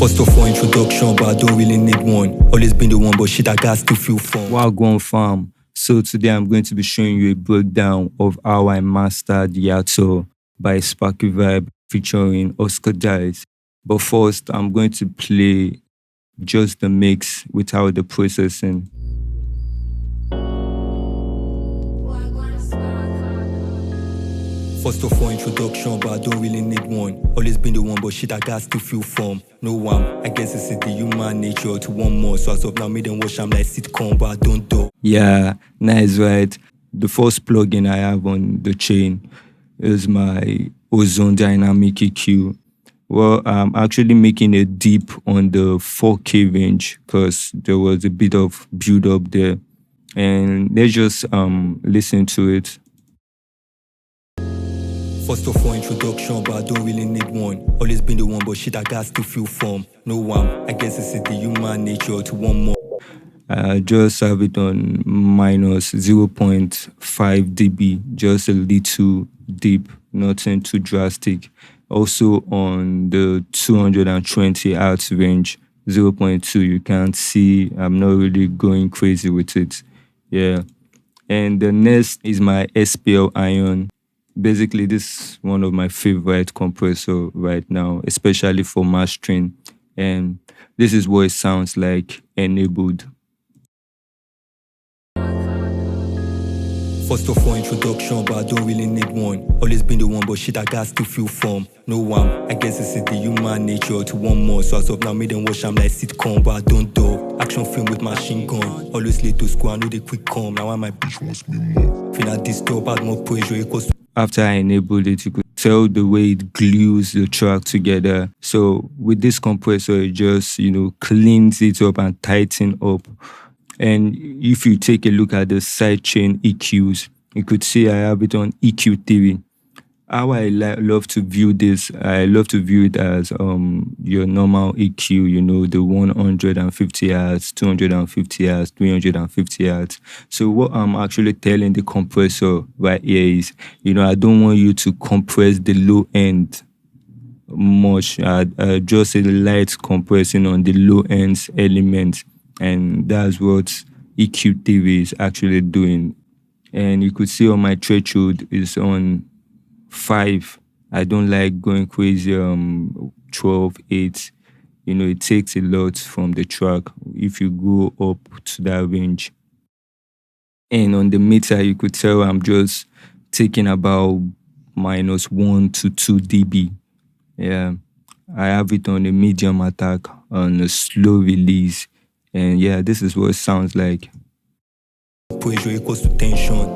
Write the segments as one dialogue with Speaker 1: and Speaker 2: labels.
Speaker 1: First of all, introduction, but I don't really need one. Always been the one, but shit, I got still feel fun.
Speaker 2: Wagwan farm. So today I'm going to be showing you a breakdown of how I mastered Yato by Sparky Vibe featuring Oscar Dice. But first, I'm going to play just the mix without the processing.
Speaker 1: First of all, introduction, but I don't really need one. Always been the one, but shit, I got still feel form. No one, I guess it's the human nature to want more. So as of now, made them watch, I'm like sitcom, but I don't do.
Speaker 2: Yeah, nice, right? The first plugin I have on the chain is my Ozone Dynamic EQ. Well, I'm actually making a dip on the 4K range because there was a bit of build up there. And let's just listen to it.
Speaker 1: First of all, introduction, but I don't really need one. Always been the one, but shit, I got still feel form. No one, I guess it's the human nature to want more.
Speaker 2: I just have it on minus 0.5 dB, just a little deep, nothing too drastic. Also on the 220 hertz range, 0.2, you can't see, I'm not really going crazy with it. Yeah. And the next is my SPL Ion. Basically, this is one of my favorite compressor right now, especially for mastering. And this is what it sounds like enabled.
Speaker 1: First of all, introduction, but I don't really need one. Always been the one, but shit, I got still feel form. No one, I guess it's the human nature to want more. So as of now, made them watch, I'm like sitcom, but I don't do. Action film with machine gun. Always late to school, I know they quick come. Now my bitch wants me more. Feel not disturb, add more pressure, equals to.
Speaker 2: After I enabled it, you could tell the way it glues the track together. So with this compressor, it just, cleans it up and tighten up. And if you take a look at the sidechain EQs, you could see I have it on EQ theory. How I love to view this, I love to view it as your normal EQ, the 150 Hz, 250 Hz, 350 Hz. So what I'm actually telling the compressor right here is, I don't want you to compress the low end much. Just a light compressing on the low end element. And that's what EQ TV is actually doing. And you could see on my threshold is on 5. I don't like going crazy 12, 8. It takes a lot from the track if you go up to that range. And on the meter, you could tell I'm just taking about minus 1 to 2 dB. Yeah, I have it on a medium attack on a slow release. And yeah, this is what it sounds like.
Speaker 1: Pressure equals to tension.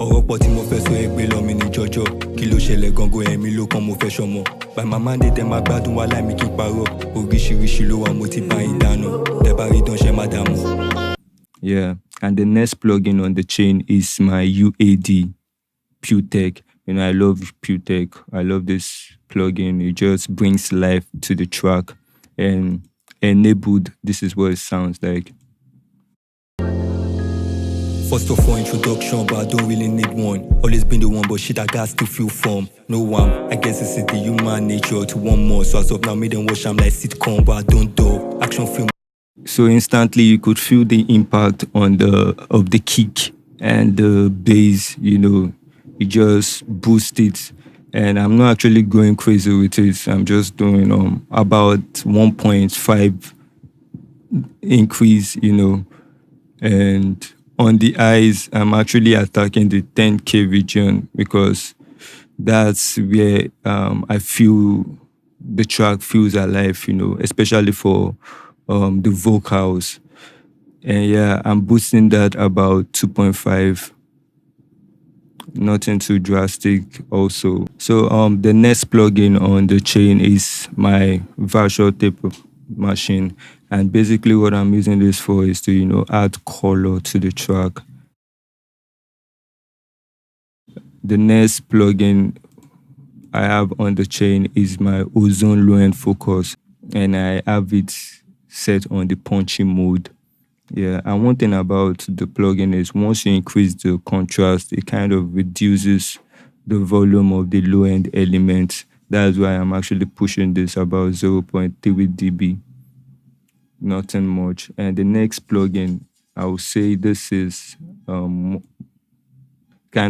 Speaker 1: Ọ̀rọ̀ pọ̀ tí mo fẹ́ sọ ẹgbẹ́ lọ mi ní jọjọ. Kí ló ṣẹlẹ̀ gangan ẹ̀mí ló kàn mo fẹ́ ṣọmọ. By my mandate ẹ máa gbádùn wa láì mi kí n parọ́. Oríṣiríṣi ló wà mo ti bá yín dáná. Tẹ́ bá rí dán ṣe má dààmú.
Speaker 2: Yeah, and the next plugin on the chain is my UAD, PewTech. I love PewTech. I love this plugin. It just brings life to the track. And enabled, this is what it sounds like.
Speaker 1: First of all, introduction, but I don't really need one. Always been the one, but shit, I got still feel form. No one, I guess it's the human nature to want more. So as of now, made them watch, I'm like sitcom, but I don't do. Action film.
Speaker 2: So instantly, you could feel the impact of the kick and the bass. It just boosts it. And I'm not actually going crazy with it. I'm just doing about 1.5 increase, And on the highs, I'm actually attacking the 10K region because that's where I feel the track feels alive, especially for the vocals. And yeah, I'm boosting that about 2.5. Nothing too drastic also. So the next plugin on the chain is my virtual tape machine. And basically what I'm using this for is to, add color to the track. The next plugin I have on the chain is my Ozone Low End Focus. And I have it set on the punchy mode. Yeah, and one thing about the plugin is once you increase the contrast, it kind of reduces the volume of the low-end element That's why I'm actually pushing this about 0.3 dB, nothing much. And the next plugin, I would say this is kind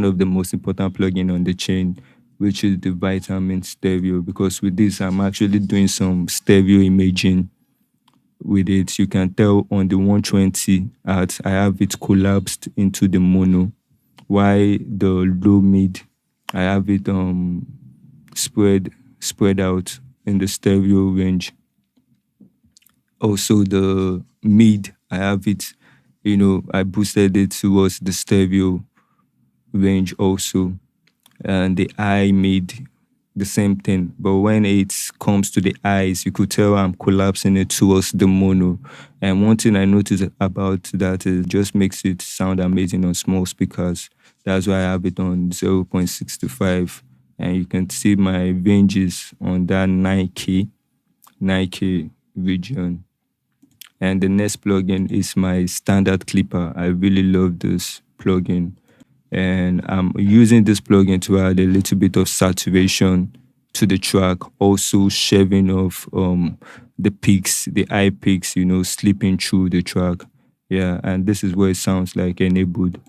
Speaker 2: of the most important plugin on the chain, which is the Vitamin Stereo. Because with this, I'm actually doing some stereo imaging with it. You can tell on the 120 Hz, I have it collapsed into the mono. While the low mid, I have it spread out in the stereo range. Also the mid, I have it, I boosted it towards the stereo range also. And the eye mid, the same thing. But when it comes to the eyes, you could tell I'm collapsing it towards the mono. And one thing I noticed about that is it just makes it sound amazing on small speakers. That's why I have it on 0.65. And you can see my ranges on that 9K region. And the next plugin is my standard clipper. I really love this plugin. And I'm using this plugin to add a little bit of saturation to the track, also shaving off the peaks, the high peaks, slipping through the track. Yeah, and this is what it sounds like enabled.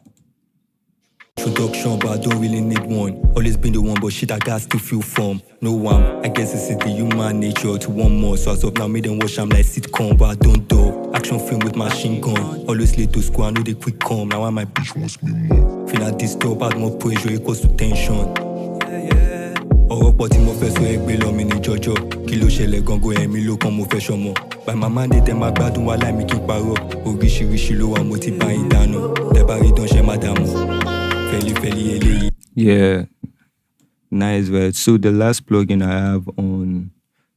Speaker 1: Introduction, but I don't really need one. Always been the one, but shit, I got to feel form. No one, I guess it's the human nature to want more. So as of now, made them watch, I'm like sitcom, but I don't do. Action film with machine gun. Always late to school, I know they quick come. Now my bitch wants me more. Feel like disturb, add more pressure, equals to tension. Ọ̀rọ̀ pọ̀ tí mo fẹ́ sọ ẹgbẹ́ lọ mi ní jọjọ. Kí ló ṣẹlẹ̀ gangan ẹ̀mí ló kàn mo fẹ́ ṣọmọ. By my mandate ẹ máa gbádùn wa láì mi kí n parọ́. Oríṣiríṣi ló wà mo ti bá yín dáná. Tẹ́ bá rí dán ṣe má dààmú.
Speaker 2: Yeah, nice, right? So the last plugin I have on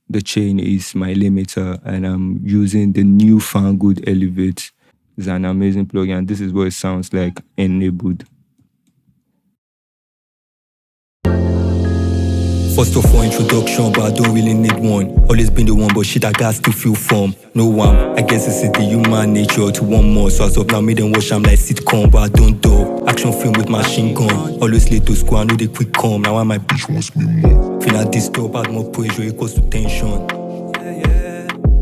Speaker 2: the chain is my limiter, and I'm using the new Fangood Elevate. It's an amazing plugin, and this is what it sounds like enabled.
Speaker 1: First of all, introduction, but I don't really need one. Always been the one, but shit, I got to feel form. No one, I guess it's the human nature to want more. So as of now, made them watch, I'm like sitcom, but I don't do. Action film with machine gun. Always late to school, I know they quick come. Now my bitch wants me more. Feel like disturb, add more pressure, equals to tension.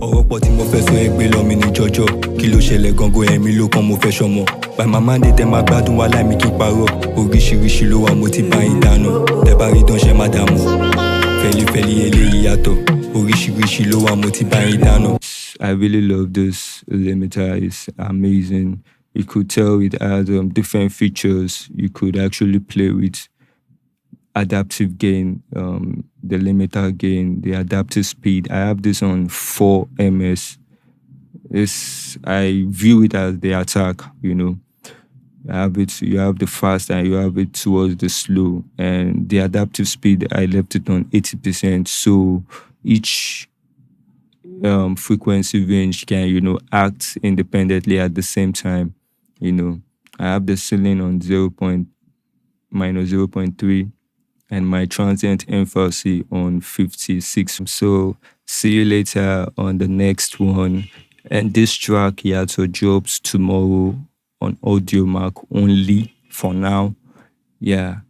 Speaker 1: Ọ̀rọ̀ pọ̀ tí mo fẹ́ sọ ẹgbẹ́ lọ mi ní jọjọ. Kí ló ṣẹlẹ̀ gangan ẹ̀mí ló kàn mo fẹ́ ṣọmọ. By my mandate ẹ máa gbádùn wa láì mi kí n parọ́. Oríṣiríṣi ló wà mo ti bá yín dáná. Tẹ́ bá rí dán ṣe má dààmú. Fẹ́lifẹ́li eléyìí yàtọ̀. Oríṣiríṣi ló wà mo ti bá yín dáná.
Speaker 2: I really love this limiter. It's amazing. You could tell it has different features. You could actually play with adaptive gain, the limiter gain, the adaptive speed. I have this on 4 ms. I view it as the attack, you have the fast and you have it towards the slow. And the adaptive speed, I left it on 80%. So each frequency range can, act independently at the same time. I have the ceiling on -0.3 and my transient emphasis on 56. So see you later on the next one. And this track Yato drops tomorrow on Audio Mark only for now. Yeah.